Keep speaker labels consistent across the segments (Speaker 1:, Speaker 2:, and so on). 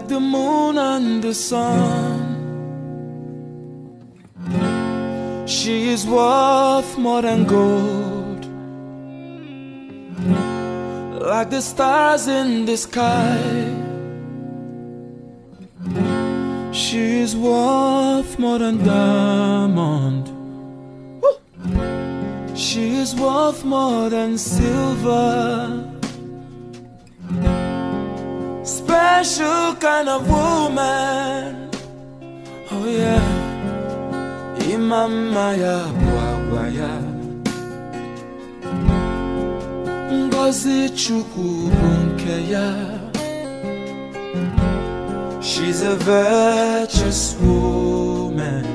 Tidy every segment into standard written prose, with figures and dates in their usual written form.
Speaker 1: like the moon and the sun. She is worth more than gold, like the stars in the sky. She is worth more than diamond. She is worth more than silver. Special kind of woman. Oh yeah. Imama ya bwagwaya. Ngozi Chukwu bunke ya. She's a virtuous woman.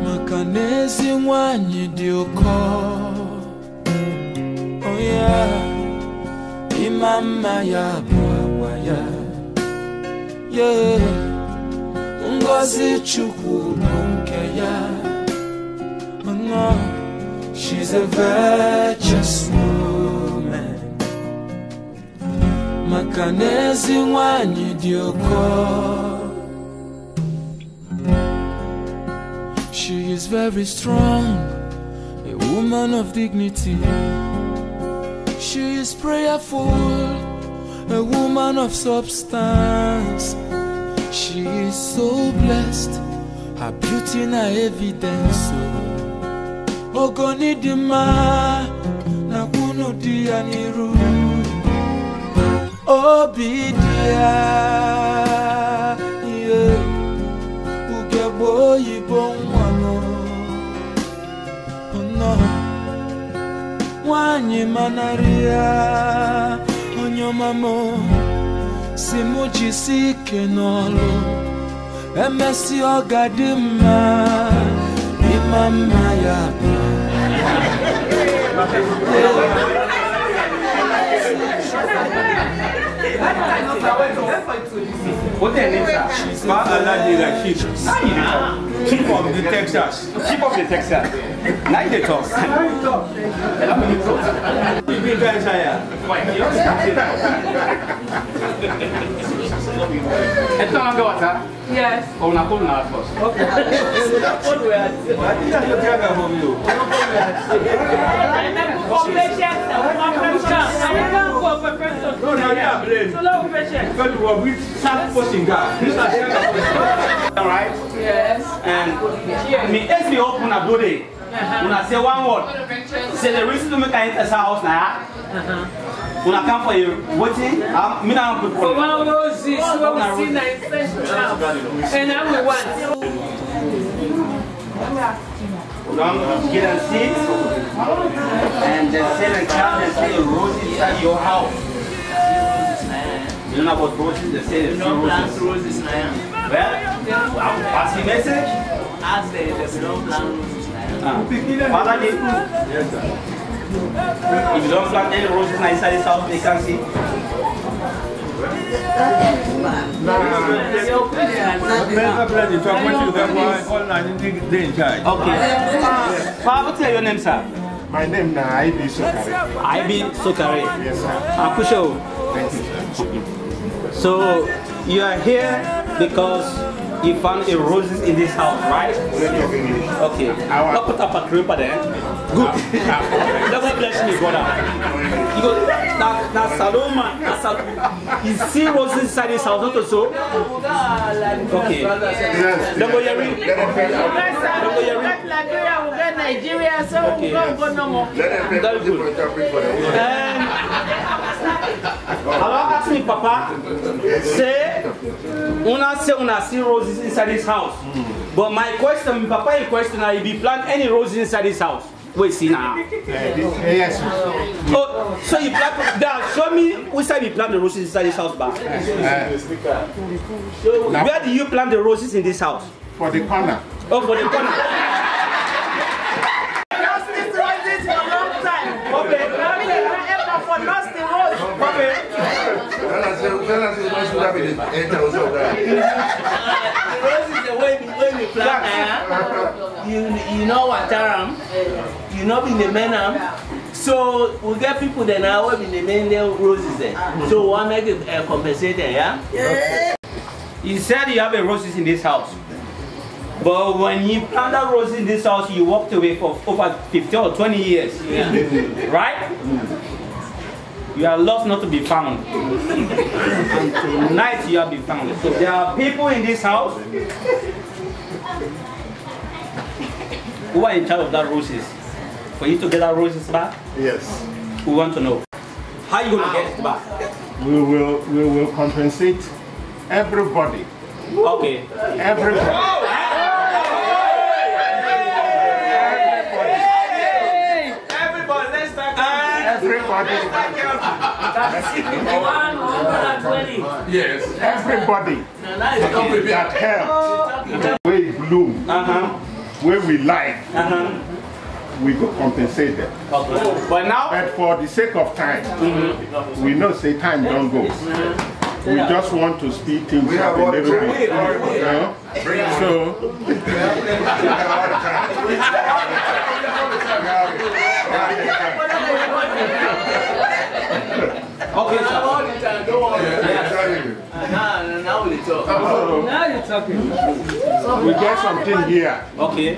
Speaker 1: Makanezi nwanyi dioko. Oh yeah. Imama ya bwagwaya. Yeah. Ngozi Chukwu bunke ya. Oh no. She's a virtuous woman. Makanezi nwanyi dioko. She is very strong, a woman of dignity. She is prayerful, a woman of substance. She is so blessed, her beauty na evidence. Ogoni dima na kunu dia niru. Obidia, yeah. Ugebo yibonwano. Oh no. Wanyi manaria. Onyo mamo. Simuji sike nolo. Emesi ogadima. Imama ya.
Speaker 2: What the name is that? Chief of the Texas. Chief of the Texas. Now they talk. You guys are
Speaker 3: Yes.
Speaker 2: Oh, na phone na first. Okay. I think that's the drag from you. No, no, yeah, blame. Because you were with some pushing guy. Alright?
Speaker 3: Yes.
Speaker 2: And me as we open a body, when I say one word, say the reason to make I enter house now. When I come for you, waiting, I'm not put for
Speaker 3: one roses, what we see and I will want.
Speaker 2: Get and sit and then sit and come and see a rose inside your house. You know about roses? They say there's roses. Well, I'll pass the message.
Speaker 4: As they don't plant roses.
Speaker 2: Father did. Yes, sir. If you don't plant any roses inside this house, they can't see. Okay. Father, tell your name, sir.
Speaker 5: My name is Ibi Sokare.
Speaker 2: Ibi Sokare.
Speaker 5: Yes, sir.
Speaker 2: Akusho.
Speaker 5: Thank you, sir.
Speaker 2: So you are here because you found a roses in this house, right? Okay. I'll put up a creeper there. Good. God bless me, brother. You go now Saloma. You see roses inside this house, not so? Okay.
Speaker 5: Yes.
Speaker 2: Don't go Yeri.
Speaker 3: Nigeria, so
Speaker 2: okay.
Speaker 3: Go no more.
Speaker 2: That's good. Alors ask me, Papa. Say, una see roses inside this house. But my question, Papa, your question, I be plant any roses inside this house. Wait, see now.
Speaker 5: Yes.
Speaker 2: Oh, so you plant that? Show me which side you plant the roses inside this house, back. Where do you plant the roses in this house?
Speaker 5: For the corner.
Speaker 2: Oh, for the corner.
Speaker 4: When you plant, you know what, you know in the men So we get people that now will be the main roses there. So one make it compensate, yeah?
Speaker 2: You said you have a roses in this house. But when you planted roses in this house, you walked away for over 15 or 20 years. Yeah. Right? You are lost not to be found. And tonight you have been found. So there are people in this house who are in charge of that roses. For you to get that roses back?
Speaker 5: Yes.
Speaker 2: We want to know. How are you going to get it back?
Speaker 5: We will compensate everybody.
Speaker 2: Okay.
Speaker 5: Everybody.
Speaker 2: Everybody, let's start.
Speaker 5: Everybody.
Speaker 4: 120.
Speaker 5: Yes. Everybody that helped, where it bloom, where we like, we go compensate them.
Speaker 2: Okay. But now,
Speaker 5: But for the sake of time, we know say time don't go. We just want to speed things up a little bit. So,
Speaker 2: okay, sir.
Speaker 4: Now we talk.
Speaker 3: Now you're talking.
Speaker 5: we get something here
Speaker 2: Okay.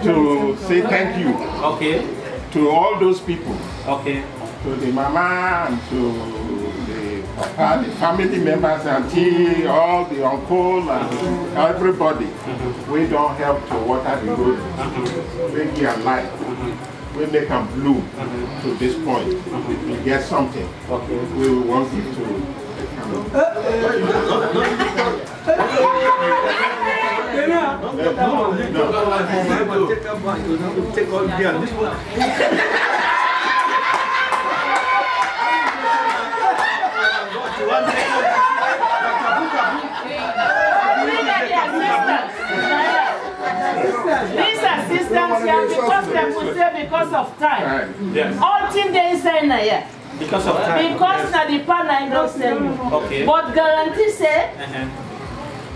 Speaker 5: to say thank you
Speaker 2: Okay.
Speaker 5: to all those people,
Speaker 2: Okay.
Speaker 5: to the mama and to the papa, the family members, auntie, all the uncle and everybody. We don't help to water the road, make it alive. We make them bloom to this point. We get something.
Speaker 2: Okay.
Speaker 5: We will want you to.
Speaker 3: These assistants here because they will say because of time.
Speaker 2: Yes.
Speaker 3: All things they inside now, yeah.
Speaker 2: Because of time.
Speaker 3: Because now the partner don't sell me.
Speaker 2: Okay.
Speaker 3: But guarantee say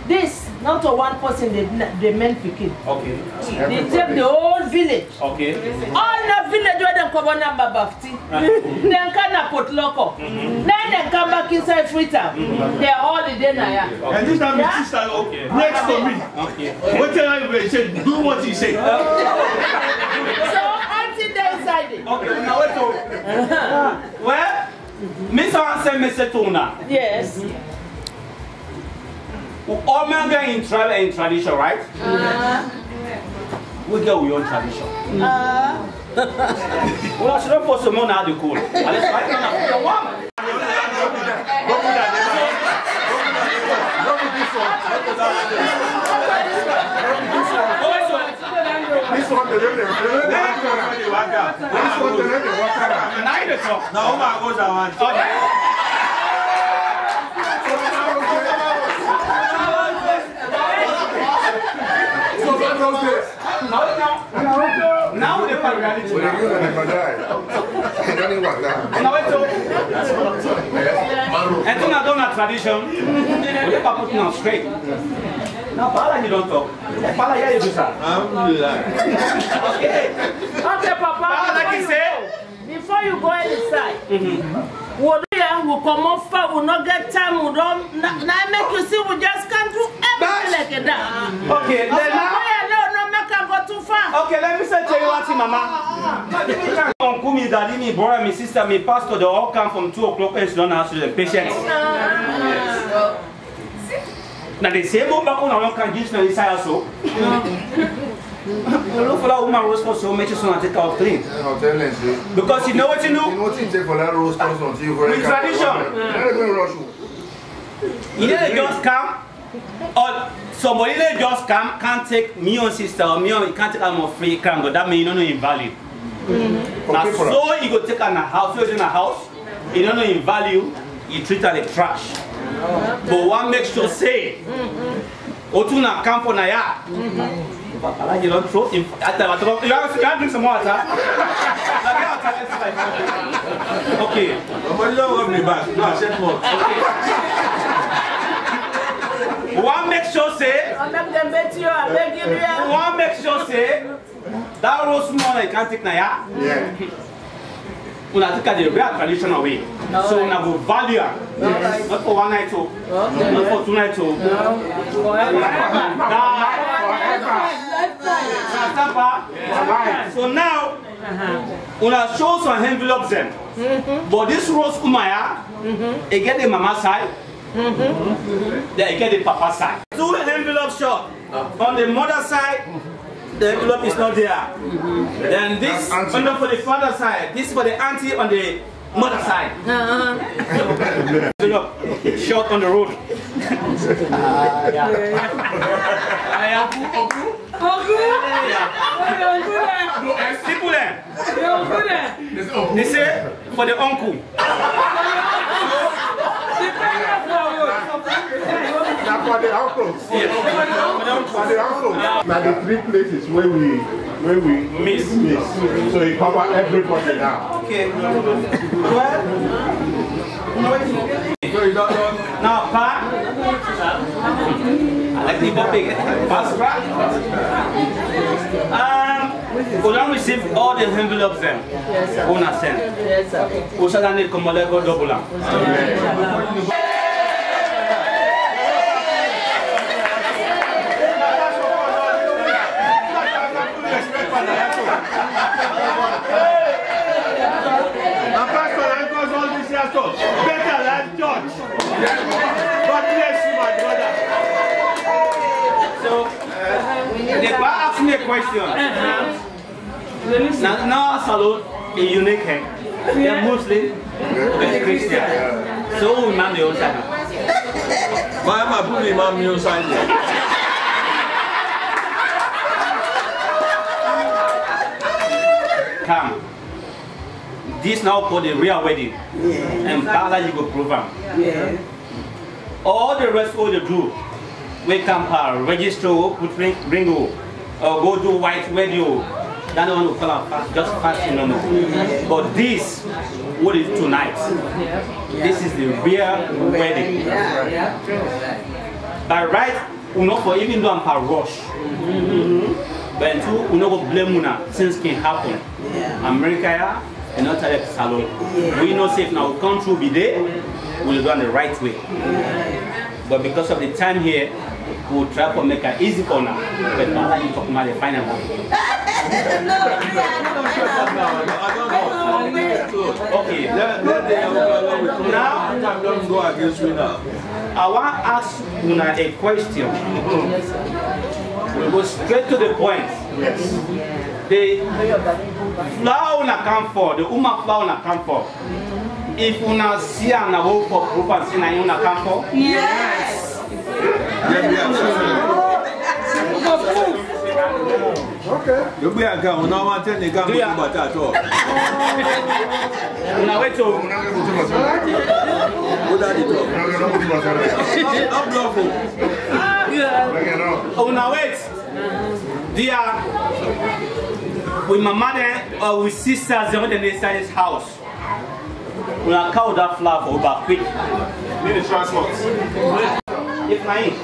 Speaker 3: this not to one person the men picking.
Speaker 2: Okay.
Speaker 3: They take the whole village.
Speaker 2: Okay.
Speaker 3: All the village where they come on number bafti. Then can put loco. Then they come back inside freezer. They are all the day now. Yeah.
Speaker 6: And this time,
Speaker 3: Yeah?
Speaker 6: sister,
Speaker 2: Okay.
Speaker 6: next to me.
Speaker 2: Okay.
Speaker 6: What tell I say? Do what he say.
Speaker 3: So until they inside it.
Speaker 2: Okay. Now wait. Well, Mr. Ansem, Mr. Tuna.
Speaker 3: Yes.
Speaker 2: All men get in tribal and tradition, right? We get our own tradition. Well, I should not put some money out of the cool. And it's right now, the one.
Speaker 5: This one, the
Speaker 6: Now, Oma goes around.
Speaker 2: Now the reality. And then I don't have tradition. We never put it on straight. Now, Pala, you don't talk. Pala, yeah, you do that. Okay.
Speaker 3: Okay, Papa.
Speaker 2: Like you say.
Speaker 3: Before you go inside, will come off far, will not get time, will don't now make you see we just can't do everything like that.
Speaker 2: Okay, then now.
Speaker 3: No, make her go too far.
Speaker 2: Okay, let me say tell you one thing, Mama. Uncle, me, daddy, me, brother, me, sister, me, pastor, they all come from 2 o'clock and don't ask the patients. Now they say, go back on our can give no inside also. Look for that woman rose for so much so I take out clean. Because you know what you do? With tradition. You know they just come, or somebody they just come, can't take me or sister or me or can't take them for free crime, but that means you don't know in value. And so you go take her in a house, so it's in a house, you don't know in value, you treat her like trash. But one makes sure say, Otuna come for Naya. You don't throw him. You have to drink some water. Okay.
Speaker 6: Nobody don't want me back. No, I said more.
Speaker 2: One makes sure say. One makes sure say. That rose money you can't take Naya.
Speaker 5: Yeah.
Speaker 2: we have to take the real tradition away. So we have to value it. Not for one night, not for 2 nights. So now, we have show some envelopes them. But this rose umaya, it get the mama side, then it get the papa side. 2 envelopes short. On the mother side, the envelope is not there. Then this envelope for the father side, this for the auntie on the mother side. Envelope short on the road. People there. They say for the uncle.
Speaker 5: For the uncles. Yes. For the uncles. Now the 3 places where we miss. So you cover everybody now.
Speaker 2: Okay. Now, Pa, I like the big fast. We don't receive all the envelopes then. Yes, sir. We send. Yes, sir. We shall need come like go double.
Speaker 6: Better than church. God bless you, my brother.
Speaker 2: So, the bar asked me a question. Now, salute a unique head. They're Muslim, they're Christian. So, we man the outside.
Speaker 6: Why am I putting my music on there?
Speaker 2: Come. This now called the real wedding. And Bala you go program. All the rest of the do. We can register, put ring, or go do white wedding. That one will call out fast, just fast, you know. But this, what is tonight? This is the real wedding. By right, we not for even though I'm per rush. But two, we not go blame Muna, things can happen. America, and not at salon. We know safe now, we come through be there, we'll do it the right way. But because of the time here, we'll try to make it easy for now. But now you talk about the final one. Okay, now
Speaker 6: don't go against me now.
Speaker 2: I want to ask Una a question. We'll go straight to the point. The flower una come for, the Uma flower una come for. If una see and a hope for group and see na una come for?
Speaker 3: Yes.
Speaker 5: Okay.
Speaker 6: You be a girl, no one tell you can't go about that at all.
Speaker 2: Una wait to
Speaker 6: What are you talking? I'm bluffing.
Speaker 2: una wait. Dear, with my mother or with sisters when they inside this house. We are cow that flower for about quick.
Speaker 5: Need the transport.
Speaker 2: If I ain't.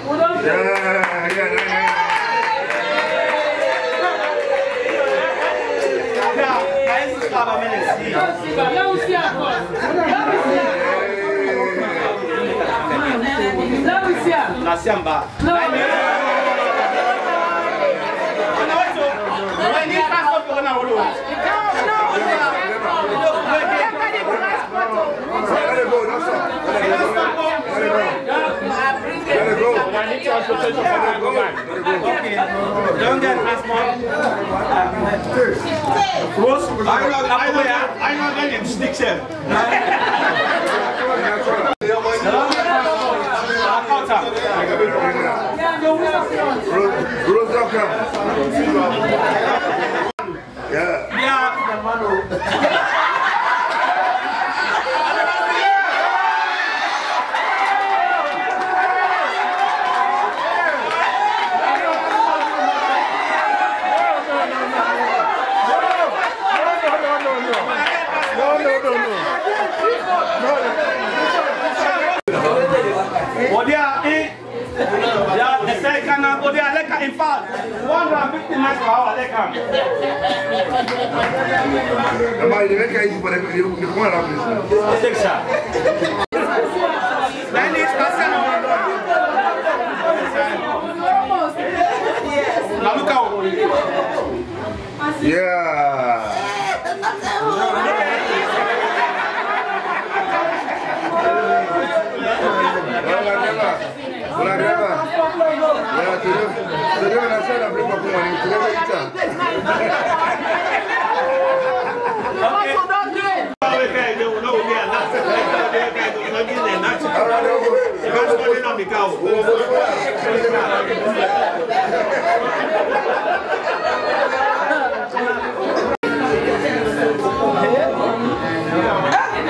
Speaker 2: Don't get transport. Rose,
Speaker 6: I know that him sticks him.
Speaker 5: No.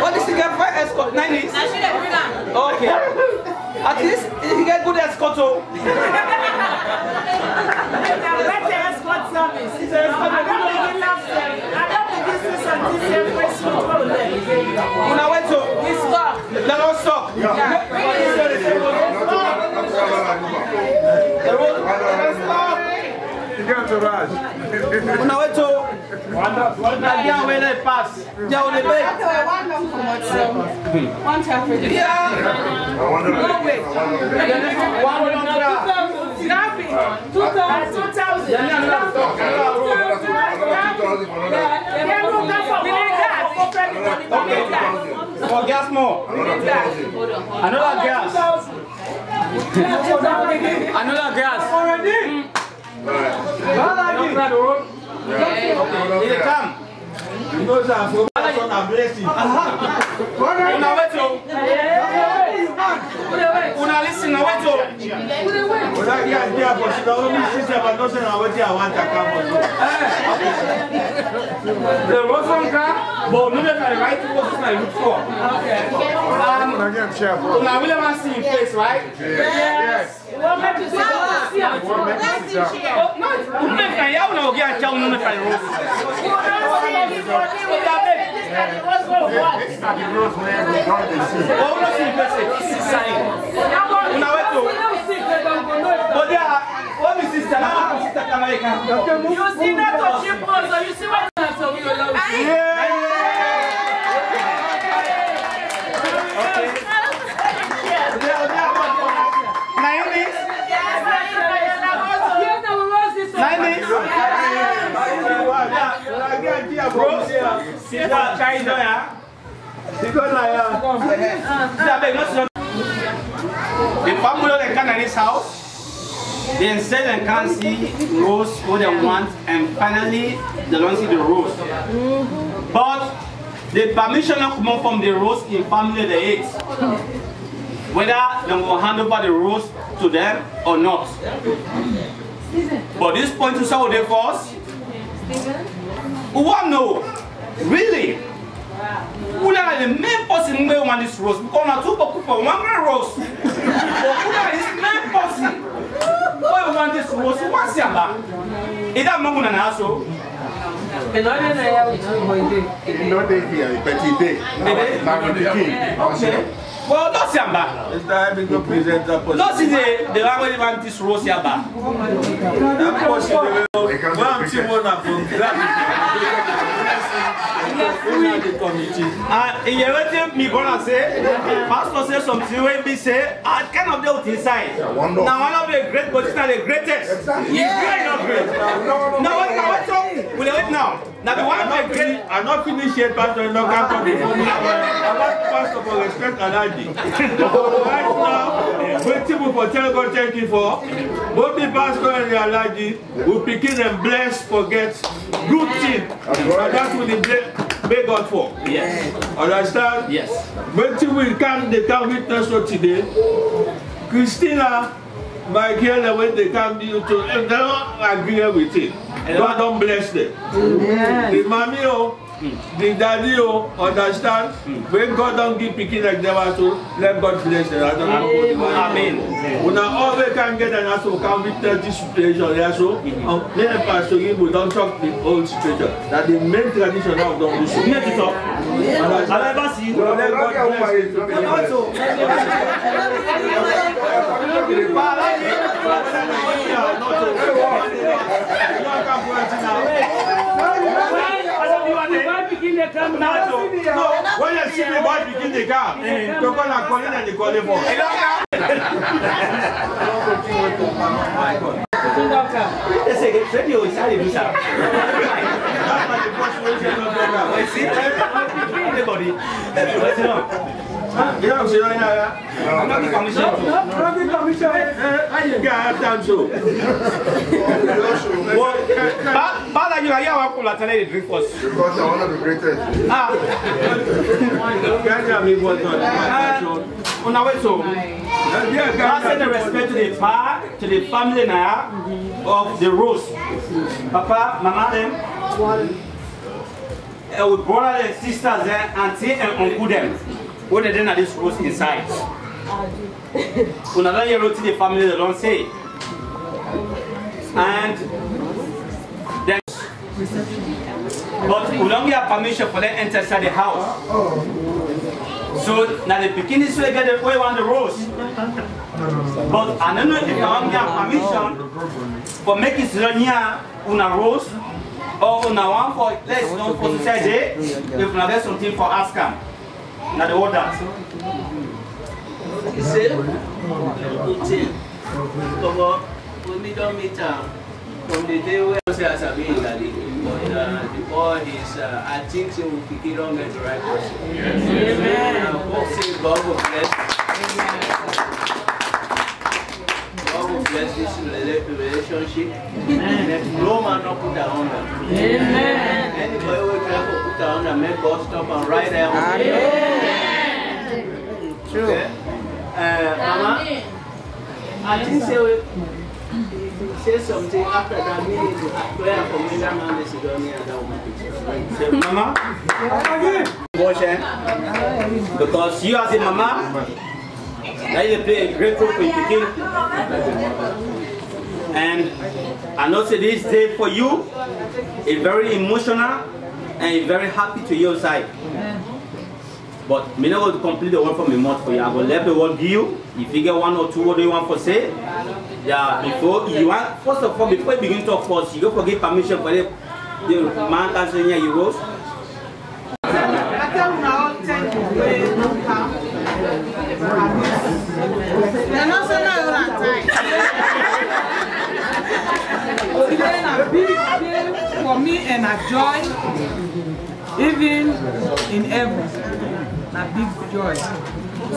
Speaker 2: What is the guy for escort? 9 weeks? Okay. At least he get good escort.
Speaker 3: Better escort service. I don't think this is a different problem.
Speaker 2: Una wait to we stop. They don't stop. Una wait to Nadia when they pass. They on the bed.
Speaker 7: One time for this.
Speaker 2: Yeah.
Speaker 7: No, wait.
Speaker 3: 2,000.
Speaker 2: For gas more. Another gas. Another gas. Okay, here come.
Speaker 6: You know that for my son a blessing.
Speaker 2: Una wait to. Una listen, now wait to.
Speaker 6: When I get here, but she don't only sister, but not saying I want to come for you.
Speaker 2: The Rosen car, but no matter the right person I look for. Una will ever see his face, right?
Speaker 3: Yes. What make you say that? You see not a cheap also, you see what that's so we love.
Speaker 2: The family they come in this house, they instead and can't see rose what they want, and finally they don't see the rose. But the permission will come from the rose in family they ate. Whether they will hand over the rose to them or not. But this point to say they for us. Who want to know? Really? Who are the main person who want this rose? Because I took for one rose. But who are this main person who want this rose? What's your back? Is that Mamun and Aso?
Speaker 5: Not here, but he did.
Speaker 2: Well, that's your back.
Speaker 6: It's time to present that person.
Speaker 2: That's the one who want this rose your back.
Speaker 6: That person, one team on from the committee.
Speaker 2: And you heard me gonna say, Pastor say something when we say, I cannot do it inside. Now one of the great, but it's not the greatest. Yeah. Great, not great. Now what will you wait now? Now the one of the great.
Speaker 6: I'm not finished yet, Pastor. No, I want Pastor for respect and ID. Right now, waiting for tell God thank you for. Both the pastor and the allergy will begin and bless, forget good thing. And that's what they beg God for.
Speaker 2: Yes.
Speaker 6: Understand?
Speaker 2: Yes.
Speaker 6: When we come, they can witness for today. Christina, my girl, when they come to you, they don't agree with it. God don't bless them. The mommy, the daddy, understand? When God don't give picking like them, so let God bless them.
Speaker 2: Amen.
Speaker 6: When I always can get an answer, can witness this situation. So, then Pastor Ibu don't talk the old situation. That the main tradition of the do so. Let it talk. And I never see you. Let God bless you. When you see the boy begin the car, you're going to call in and you call him for.
Speaker 2: They say, get ready, you start to do something. Everybody, what's it on?
Speaker 6: You know,
Speaker 2: I'm not the commission.
Speaker 6: You got time to.
Speaker 2: But you are here, I'm going to drink first.
Speaker 5: Because I'm one of the greatest.
Speaker 2: On our way to send respect to the family now of the Rose. Papa, Mama, them, with brothers and sisters, auntie and uncle them. What they done at this Rose inside. When I wrote to the family, they don't say. And then, but we don't get permission for them to enter inside the house. So now the beginnings will get away on the Rose. But I don't know if you don't get permission for making Sidonia on a Rose or on a one for let's not for society. If you get something for Askam. Now the orders.
Speaker 4: You see, when we don't meet from the day where I was being the boy is, I think he will pick it on the right person. Amen. God will bless. God will bless this relationship. And no man not put that on them. Amen. Anybody will try to put that on them, make God stop and right there. Amen. True. Okay. Mama, I think say something after that meeting to prayer for me that man is Sidonia and that woman.
Speaker 2: Mama, because you as a mama, now you play a great role for your kid. And I know say this day for you is very emotional and very happy to your side. But me not going to complete the word from my mouth for you. I will let the word give you. If you get one or two, what do you want to say? Yeah, before you want, first of all, before you begin to talk first, you go for get permission for the man can say here you rose.
Speaker 3: I tell you now, thank you for They're not so now you're on time. Today is a big day for me and a joy, even in heaven. A big joy.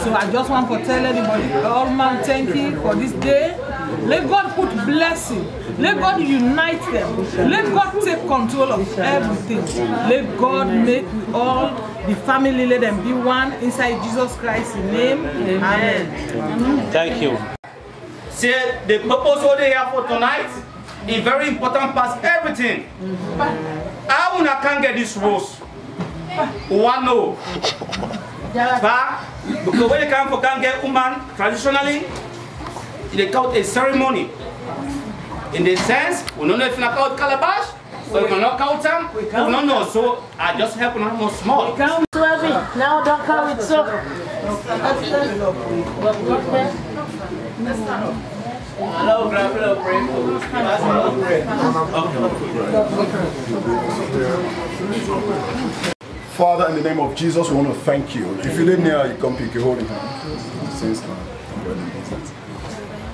Speaker 3: So I just want to tell anybody, all man, thank you for this day. Let God put blessing. Let God unite them. Let God take control of everything. Let God make all the family, let them be one inside Jesus Christ's name. Amen.
Speaker 2: Thank you. See, the purpose of the here for tonight is very important past everything. How I can get this rose? One no. Because when they come for can get woman, traditionally, they call it a ceremony. In the sense, we don't know if you knock out calabash, or you can knock out them, we don't know. So I just help them more small.
Speaker 3: We come to heavy. Now don't come with so.
Speaker 4: Hello, Grandpa, pray for
Speaker 8: Father, in the name of Jesus, we want to thank you. If you live near, you come pick your holding hand.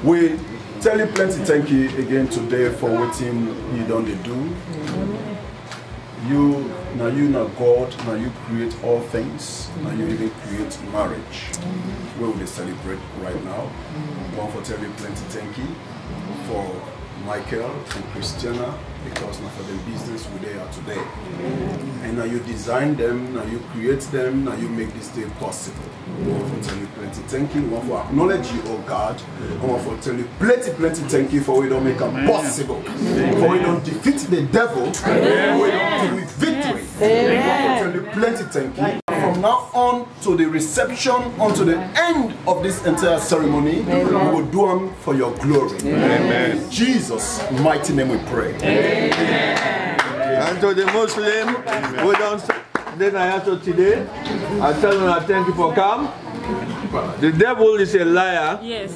Speaker 8: We tell you plenty thank you again today for what you done to do. You now God, now you create all things, now you even create marriage. We will celebrate right now. I want to tell you plenty thank you for Michael and Christiana, because now for the business where they are today. And now you design them, now you create them, now you make this day possible. I want to tell you plenty thank you. I want to acknowledge you, oh God. I want to tell you plenty thank you for we don't make them possible. For we don't defeat the devil, for we don't give you victory. I want to tell you plenty thank you. From now on to the reception, unto the end of this entire ceremony, we will do them for your glory. Amen. In Jesus' mighty name we pray.
Speaker 6: Amen. And to the Muslim, we don't then I have to today. I tell them I thank you for coming. The devil is a liar.
Speaker 7: Yes.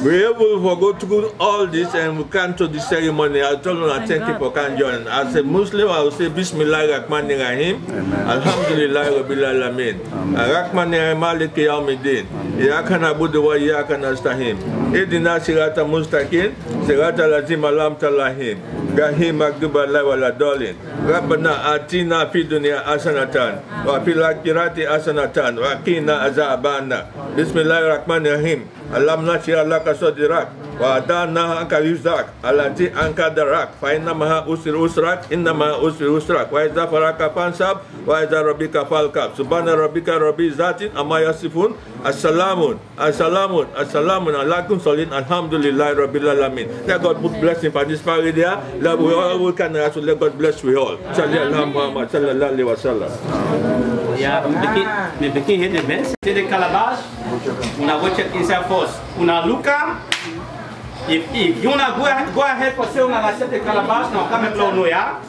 Speaker 6: We're able to go through all this and we come to the ceremony. I told you I thank you for coming join. As a Muslim, I will say Bismillah Rahman Rahim. Alhamdulillah Rabbil Alamin. Rahman Rahim Maliki Yawmiddin. Iyaka na'budu wa iyaka nasta'in. Ihdina sirata mustaqim. Sirata lazim alam talahim. Gahim magduba la wala dolin. Rabbana atina fid dunya hasanatan wa fil akhirati hasanatan wa qina azabana. Bismillahirrahmanirrahim. Alam nashrah laka sadrak wa adana anka wizrak allati anka darak fa inna maha usri usrak inna maha usri usrak wa idza faraka fansab wa idza rabbika falkab subhana rabbika rabbil izzati amma yasifun assalamun alaikum salin alhamdulillahi rabbil alamin. Let God put blessing for this family there. Let we all can also let God bless we all. Sallallahu Muhammad sallallahu alaihi wasallam.
Speaker 2: Yeah, me begin here the best. Take the calabash. Una go check inside first. Una look am. If you wanna go ahead for say una accept the calabash now come and blow no yeah.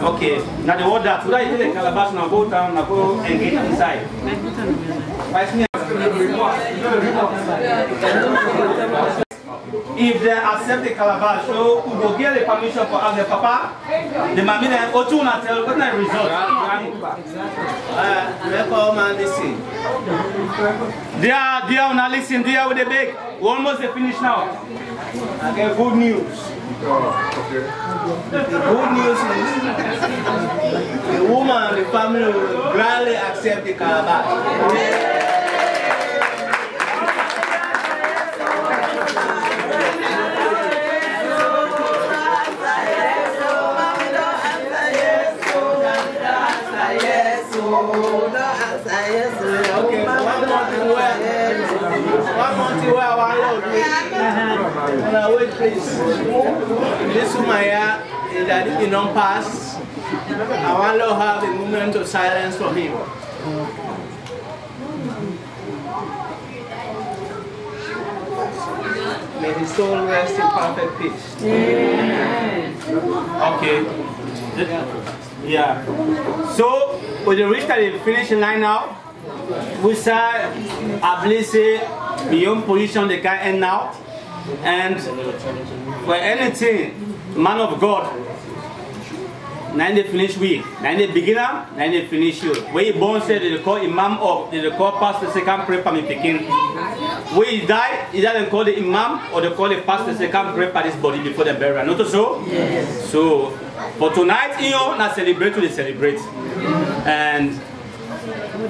Speaker 2: Okay. Now the word that today take the calabash now go down now go engage inside. If they accept the calabash, so we will get the permission for us, the papa, the mommy, and Otuna tell what the result.
Speaker 4: Listen.
Speaker 2: They are now listen, they are with the bake. We almost finished now. Okay, good news.
Speaker 4: The good news is the woman and the family will gladly accept the calabash. Okay, one month where I wait, please. This woman here, that he don't pass. I want to have a moment of silence for him. May his soul rest in perfect peace.
Speaker 2: Okay. Yeah. So, with the reach at the finishing line now, we say, I believe, say, beyond position they can end now. And for anything, man of God, now they finish week. Now they begin up, now they finish you. Where you born said they call imam or they call pastor second pray for me picking. Where he died, either they call the imam or they call the pastor second pray for this body before the burial. Not so? Yes. So for tonight, you know, not celebrate to they celebrate. And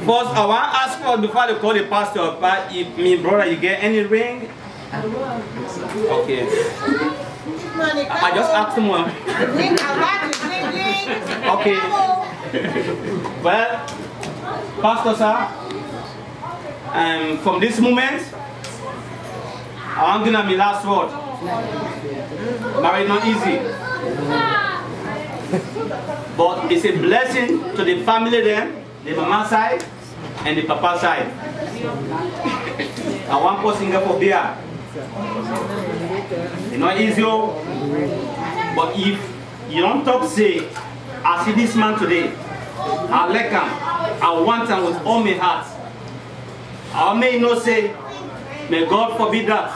Speaker 2: first, I want to ask for before they call the pastor, if me brother, you get any ring? Okay. I just asked him one. Okay. Well, Pastor sir, from this moment, I'm gonna be last word. Marriage not easy, but it's a blessing to the family then, the mama side and the papa side. I want to sing for beer. It's not easy, but if you don't talk, say, I see this man today, I like him, I want him with all my heart. I may not say, may God forbid that.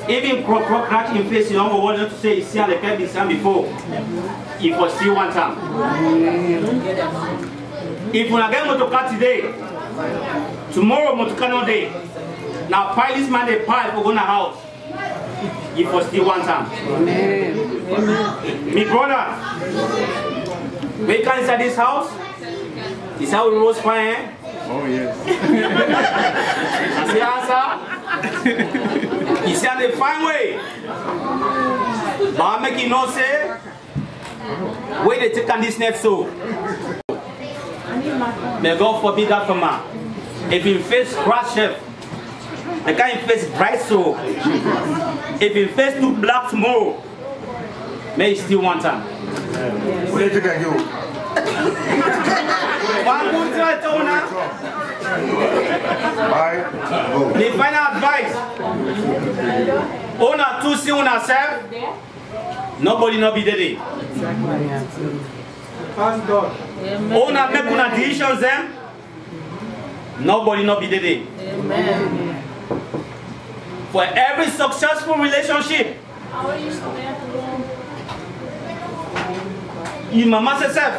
Speaker 2: Even crack in face, you don't want to say, see how the can be seen before. If you still want him. If we are going to cut today, tomorrow Motukano day. Now pile this man the pile for going to house. If we still want him. Me brother, we can inside this house. This how we roast fire.
Speaker 5: Oh yes.
Speaker 2: That's the answer. He said the fine way. But I make you know say where they take on this next so. May God forbid that from man. If you face crash chef, the guy face bright soul. If you face too black tomorrow, may you still want time.
Speaker 5: What do you think I do?
Speaker 2: One good try to the final advice. Owner too see on herself. Nobody not be ready. Owner make una decisions them. Nobody not be ready. For every successful relationship, your mama says self,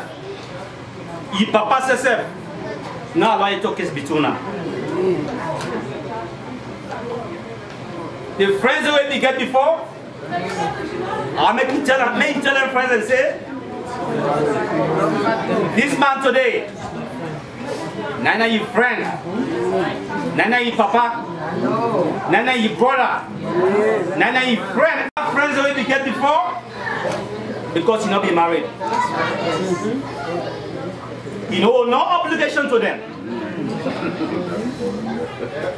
Speaker 2: your papa says self. Now allow you to kiss between them. The friends that we get before, I make you tell them friends and say, this man today, Nana your friend, Nana your papa, Nana your brother, Nana your friend. Friends that we get before, because you not be married. You know, no obligation to them.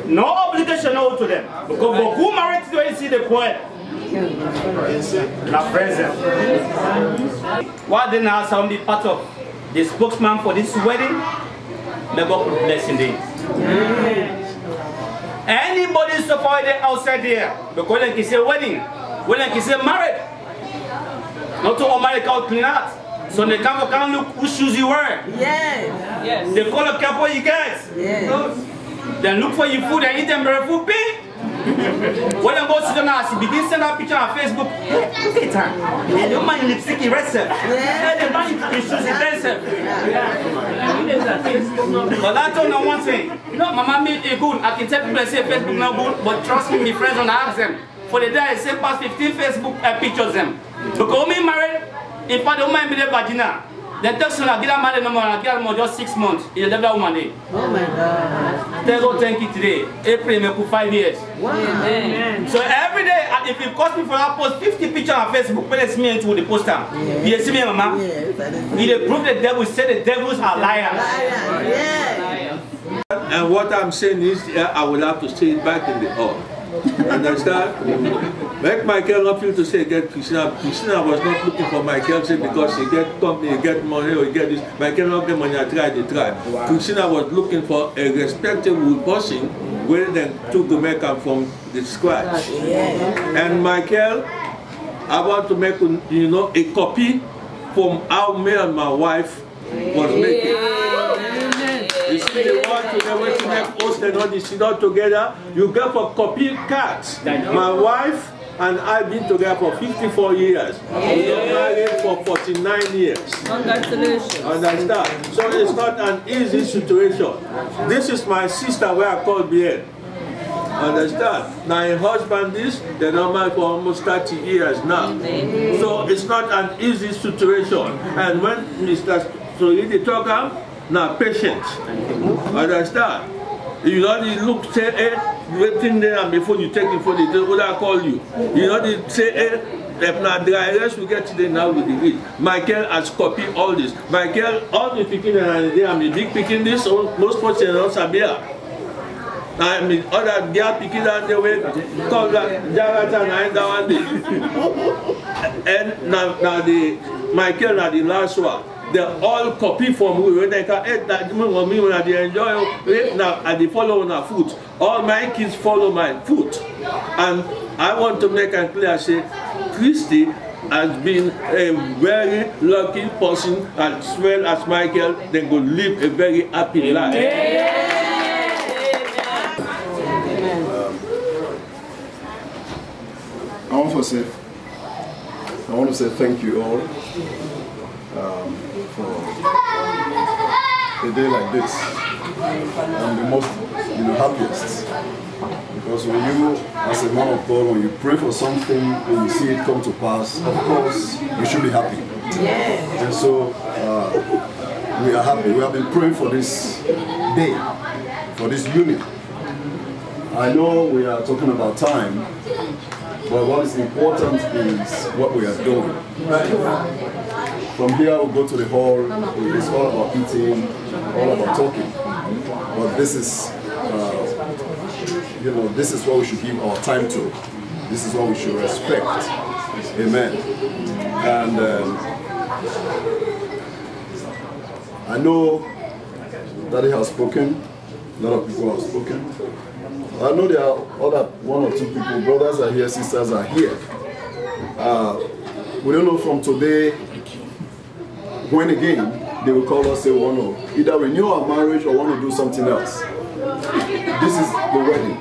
Speaker 2: No obligation to them. Because who married to you see the point? Not present. Why didn't I sound be part of the spokesman for this wedding? May God bless indeed. Anybody so far outside here, because like you say wedding, when like you say married, not to all married out clean out. So they can't look whose shoes you wear. Yes. They call a couple you get. Yes. Then look for your food and eat them very food pay. When I go to the house, you begin send a picture on Facebook. Hey, look at her. Hey, don't mind lipstick in red self. Hey, they buy your shoes in red self. But I don't know one thing. You know, my mom made it good. I can tell people that say Facebook not good, but trust me, my friends don't ask them. For the day I say past 15 Facebook pictures them. Because me married. If I don't mind be the vagina, the text I get married no more, I get more just 6 months. It's never one day. Oh my God. Thank you today. April may put 5 years. Wow. Amen. So every day, if it cost me for that post 50 pictures on Facebook, let's me into the poster. Yeah. You see me, Mama? Yes. You prove the devil, say the devils are liars.
Speaker 6: Yes. And what I'm saying is, I will have to say it back in the hall. Understand? Make Michael not feel to say get Christina. Christina was not looking for Michael say because he get company, he get money, or he get this. Michael not get money, I try. Wow. Christina was looking for a respectable person where they took to make him from the scratch. Yeah. And Michael, I want to make a copy from how me and my wife was making. You see the one today when you make host and all this all together, you get for copy cards. My wife and I been together for 54 years. We are married for 49 years.
Speaker 3: Congratulations.
Speaker 6: Understand? So it's not an easy situation. This is my sister where I call BN. Understand? Now her husband is, they're not married for almost 30 years now. So it's not an easy situation. And when Mr. Solidi talk up, now patient. Understand? You know they look say waiting there and before you take it for the day, what I call you. You know they say if not dry rest we get today now with the heat. Michael has copied all this. Michael, all the picking and they are big picking this, most person don't sabia. I mean other girl picking and they way call that Jaratan and down and now the Michael are the last one. They all copy from me when they can eat that me when they enjoy now and they follow on our foot. All my kids follow my foot. And I want to make it clear, say Christy has been a very lucky person as well as Michael. They could live a very happy life.
Speaker 8: I want to say thank you all for a day like this. I'm the most happiest. Because when you, as a man of God, when you pray for something and you see it come to pass, of course, you should be happy. Yeah. And so, we are happy. We have been praying for this day, for this union. I know we are talking about time, but what is important is what we are doing. From here we'll go to the hall, it's all about eating, all about talking. But this is, this is what we should give our time to. This is what we should respect. Amen. And I know Daddy has spoken, a lot of people have spoken. I know there are other one or two people, brothers are here, sisters are here. We don't know from today, when again, they will call us, say we want to either renew our marriage or want to do something else. This is the wedding.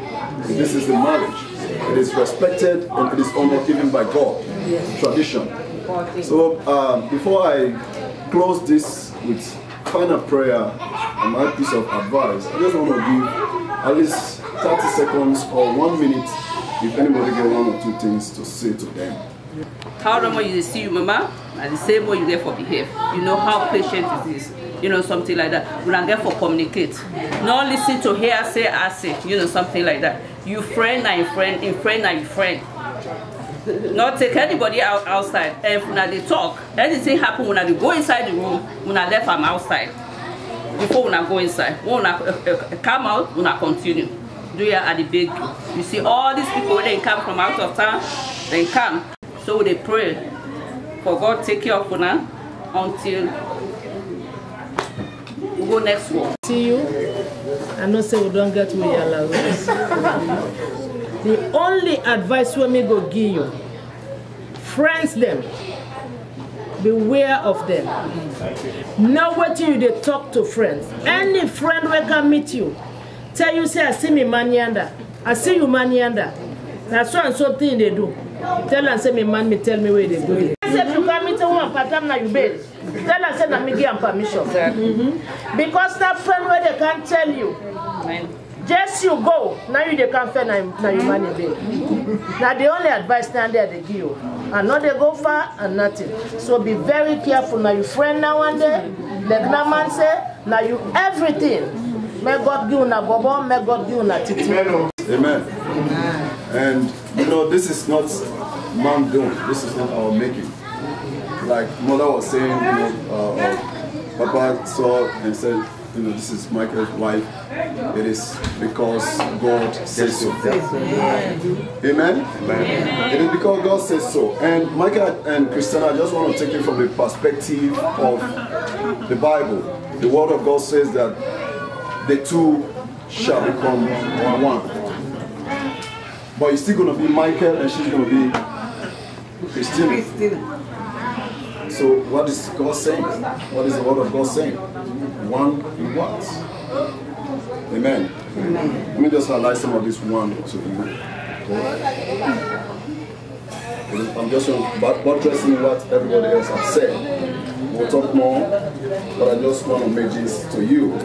Speaker 8: This is the marriage. It is respected and it is honored even by God. Tradition. So before I close this with final prayer and my piece of advice, I just want to give at least 30 seconds or 1 minute if anybody get one or two things to say to them.
Speaker 9: How the more you see you, mama, and the same way you get for behave. You know how patient it is. You know, something like that. We don't get for communicate. Not listen to hear, say, I say. You know, something like that. You friend and your friend, in friend and your friend. Not take anybody outside. And when they talk, anything happen when they go inside the room, when I left them outside. Before when I go inside. When I come out, when I continue. Do you at the big? You see all these people, they come from out of town, they come. So they pray for God take care of now until we go next one.
Speaker 10: See you. I know say we don't get with your allowance. The only advice we may go give you, friends them. Beware of them. Know what you they talk to friends. Any friend will can meet you. Tell you say I see me manianda. I see you manianda. That's one something they do. Tell and say me man me tell me where they go. I said you come meet one pattern now you bed. Tell and say na me give permission. Because that friend where they can't tell you. Just you go. Now you they can't find now you money bed. Now the only advice now there they give you. And not they go far and nothing. So be very careful. Now you friend now and then. Like na man say, now you everything. May God give you na bobo, may God give you na titi.
Speaker 8: Amen. And you know, this is not man doing. This is not our making. Like mother was saying, you know, Papa saw and said, you know, this is Michael's wife. It is because God says so. Amen? Amen. It is because God says so. And Michael and Christiana, I just want to take it from the perspective of the Bible. The Word of God says that the two shall become one. But it's still going to be Michael and she's going to be Christina. So what is God saying? What is the Word of God saying? One in what? Amen. Amen. Let me just highlight some of this one to you. I'm just buttressing what everybody else has said. We'll talk more, but I just want to make this to you.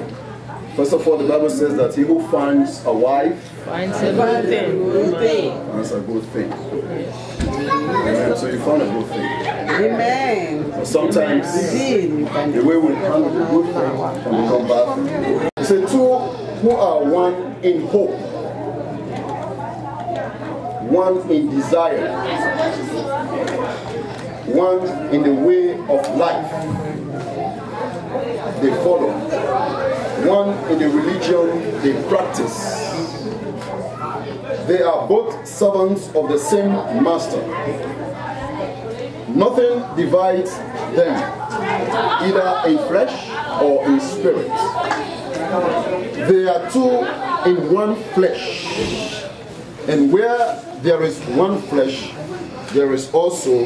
Speaker 8: First of all, the Bible says that he who finds a wife
Speaker 10: finds a good thing.
Speaker 8: Finds a good thing. Amen. So you found a good thing.
Speaker 11: Amen.
Speaker 8: But sometimes the way we handle the good thing can become bad. It's a two who are one in hope, one in desire, one in the way of life they follow, one in the religion they practice. They are both servants of the same master. Nothing divides them, either in flesh or in spirit. They are two in one flesh. And where there is one flesh, there is also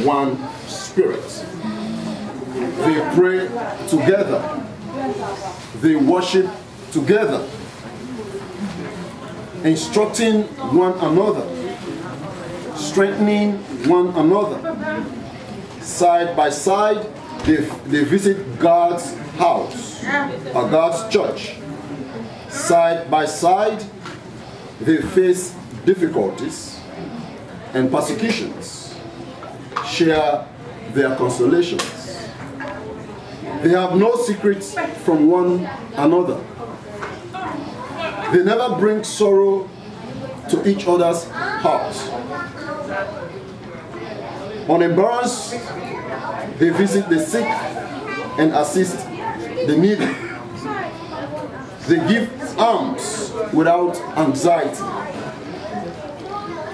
Speaker 8: one spirit. They pray together. They worship together, instructing one another, strengthening one another. Side by side, they visit God's house, or God's church. Side by side, they face difficulties and persecutions, share their consolations. They have no secrets from one another. They never bring sorrow to each other's hearts. Unembarrassed, they visit the sick and assist the needy. They give alms without anxiety.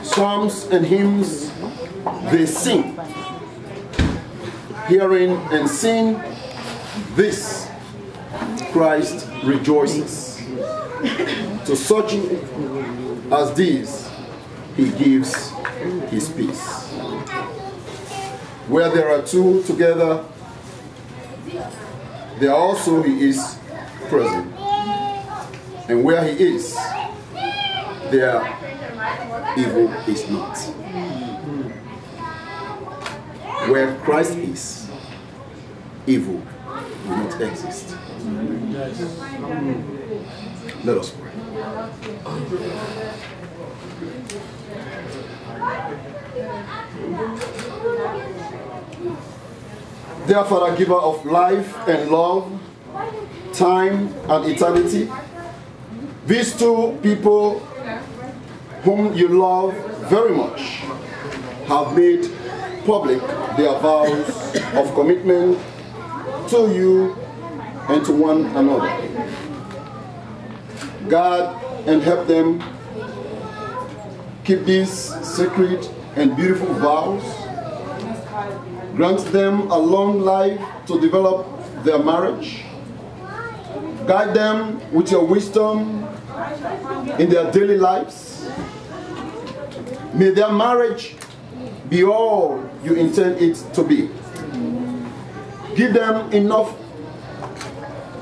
Speaker 8: Psalms and hymns they sing. Hearing and seeing this, Christ rejoices. To such as these, he gives his peace. Where there are two together, there also he is present. And where he is, there evil is not. Where Christ is, evil will not exist. Let us pray. Dear Father, giver of life and love, time and eternity, these two people whom you love very much have made public their vows of commitment to you and to one another. Guard and help them keep these sacred and beautiful vows. Grant them a long life to develop their marriage. Guide them with your wisdom in their daily lives. May their marriage be all you intend it to be. Give them enough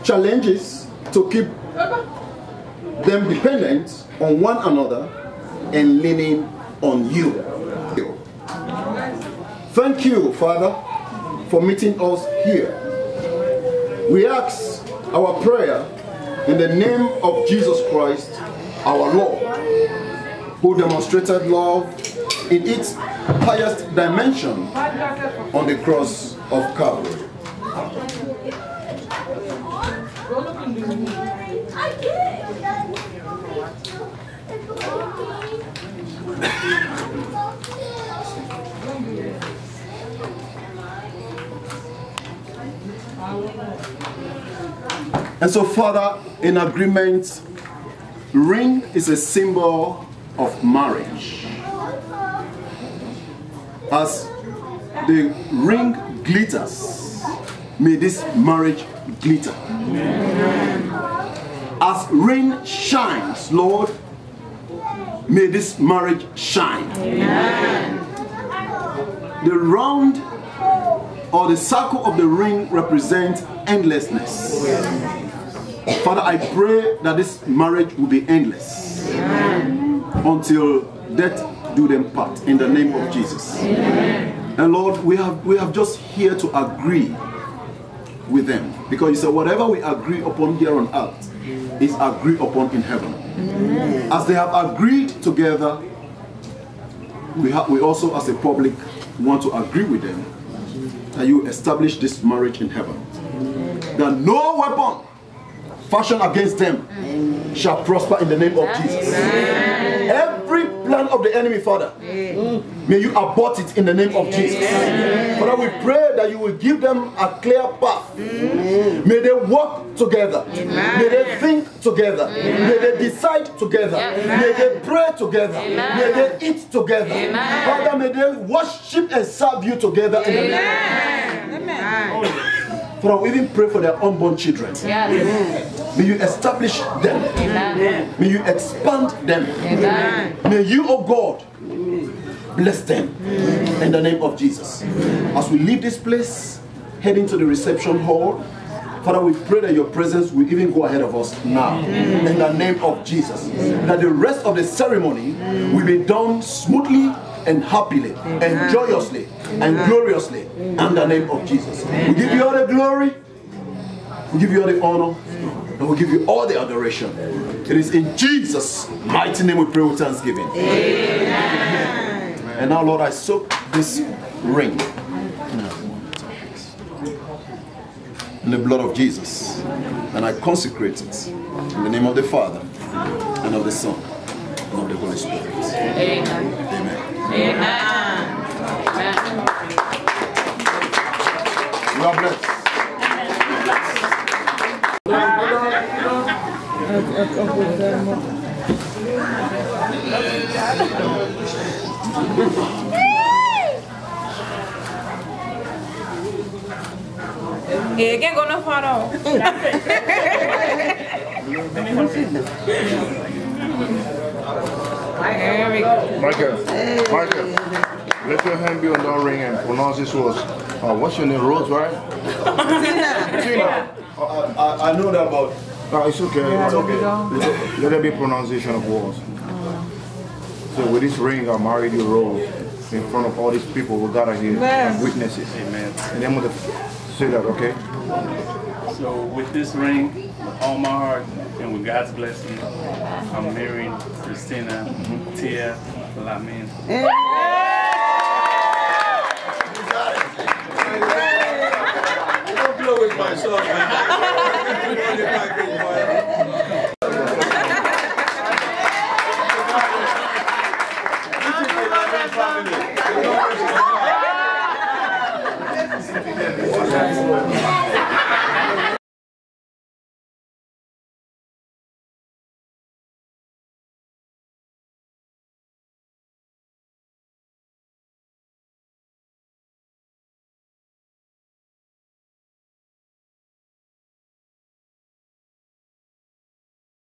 Speaker 8: challenges to keep them dependent on one another and leaning on you. Thank you, Father, for meeting us here. We ask our prayer in the name of Jesus Christ, our Lord, who demonstrated love in its highest dimension on the cross of Calvary. And so, Father, in agreement, ring is a symbol of marriage. As the ring glitters, may this marriage glitter. Amen. As rain shines, Lord, may this marriage shine. Amen. The round or the circle of the ring represents endlessness. Father, I pray that this marriage will be endless. Amen. Until death do them part, in the name of Jesus. Amen. And Lord, we have just here to agree with them, because you said whatever we agree upon here on earth is agreed upon in heaven. Amen. As they have agreed together, we also as a public want to agree with them that you establish this marriage in heaven. Amen. That no weapon fashioned against them shall prosper in the name of Jesus. Amen. Every plan of the enemy, Father, may you abort it in the name of Jesus. Amen. Father, we pray that you will give them a clear path. May they walk together. Amen. May they think together. Amen. May they decide together. Amen. May they pray together. Amen. May they eat together. Amen. Father, may they worship and serve you together in the name of Jesus. Amen. Father, we even pray for their unborn children. Yes. May you establish them. Amen. May you expand them. Amen. May you, oh God, bless them in the name of Jesus. As we leave this place, heading to the reception hall, Father, we pray that your presence will even go ahead of us now. In the name of Jesus. That the rest of the ceremony will be done smoothly and happily and joyously and gloriously in the name of Jesus. We give you all the glory, we give you all the honor, and we give you all the adoration. It is in Jesus' mighty name we pray with thanksgiving. Amen. And now, Lord, I soak this ring in the blood of Jesus, and I consecrate it in the name of the Father, and of the Son, and of the Holy Spirit. Amen. Amen. Amen. You are blessed.
Speaker 7: Quem go no farol?
Speaker 5: Michael, let your hand be on that ring and pronounce this words. What's your name? Rose, right? Tina.
Speaker 8: I know that, but
Speaker 5: it's okay. It's okay. Let there be pronunciation of words.
Speaker 12: So with this ring, I married you, Rose, in front of all these people who gather here and witnesses. Amen. And then I'm going to say that, okay?
Speaker 13: So with this ring, with all my heart, and with God's blessing, I'm marrying Christina Tia Lamin.
Speaker 6: Don't blow with my song, man.